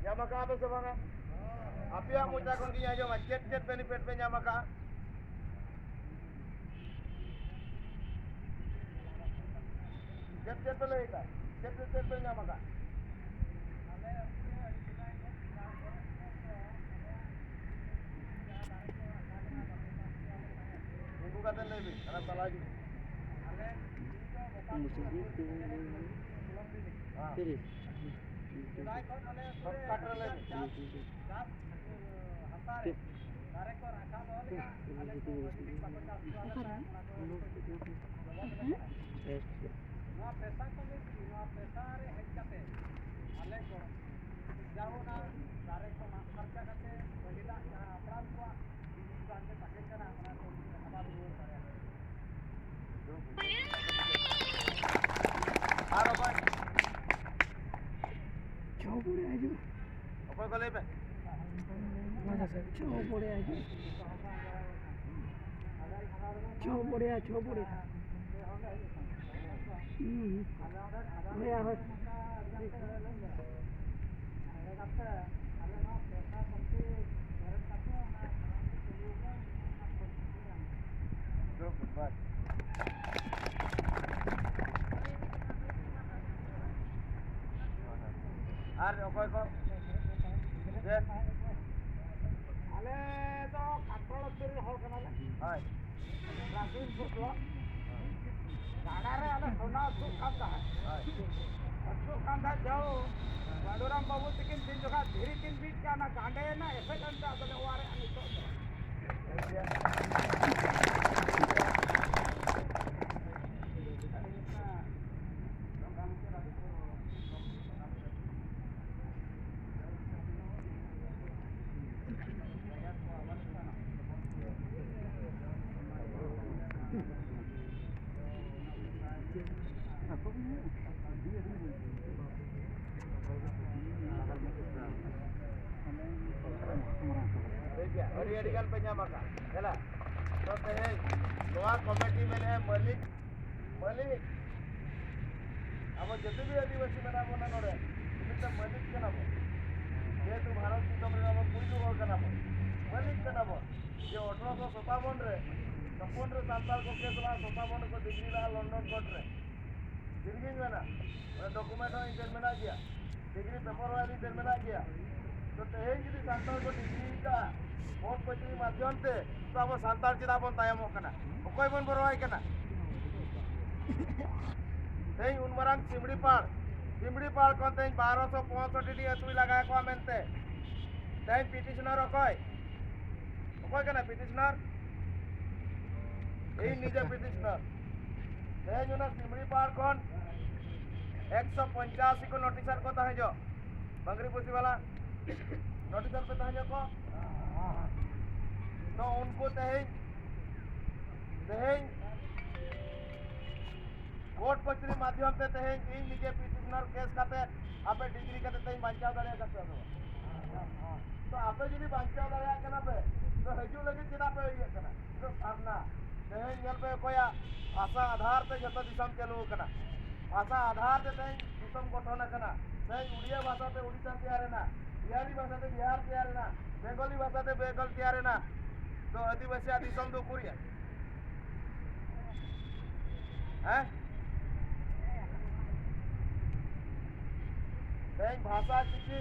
Nyamaka apa sebanga? Api yang muncul kontinya aja macet benefit nyamaka. Cet boleh itu. Cet nyamaka. Minggu kata lebih, karena salah lagi. Apa kau lepas? Ar okoi ko yes ale to katrol tiri hol kana le hai rasin suklo गाड़ारे ale सोना सुख कांदा है सुख कांदा जाओ वाडोराम बाबू तिकिन तीन जगह धीरे तीन बीच का ना गांडे ना ऐसे कंटा तो वारे अनि तो Hari-hari kan penyamaka, yalah. So teh, doa komiti mana Malik. Abo jatuh भी आदिवासी mana mana नोरे, ini tu Malik kenapa? Dia tu Bharat की तो मेरा कोई लोग kenapa? Malik kenapa? ये 1857 रे, 56 साल को केस ला 57 को डिग्री ला लंदन कोर्ट रे. डिग्री में ना, डॉक्यूमेंट हो इंटरमेंट आ गया, डिग्री पेपर वाली इंटरमेंट आ गया. तो तहे यदि सांताल को डिग्री का बहुत पचरी माध्यम से तो अब सांताल चिदा बन तायम होकना कोई बन बरवाई कना तहे उनमरंग सिमड़ी पाड़ कोन तहे 1265 डी तुई लगाए को मेनते तहे पिटिशनर कोई कना पिटिशनर ए निजे पिटिशनर तहे जुना सिमड़ी पाड़ कोन 185 को नोटिसर को तहे जो बंगरी पुसी वाला नोटिसर पे तहे को तो उनको तहे कोर्ट पचरी माध्यम से तहे इन निजे पिटिशनर केस करते आपे डिग्री करते तहे बांचाव दाड़िया करते हो तो आपे यदि बांचाव दाड़िया कना पे तो हजू लगे चिदा पे ये कना तो सामना तहे जल पे कोया भाषा आधार पे जतो दिसम चलो कना भाषा आधार पे तहे दिसम गठन कना तहे उड़िया भाषा पे उड़ीसा तैयार है ना बिहारी भाषा पे बिहार तैयार है ना बेंगली भाषा पे बेंगल तैयार है ना तो आदिवासी आदि सम दो पूरी है भाषा किसी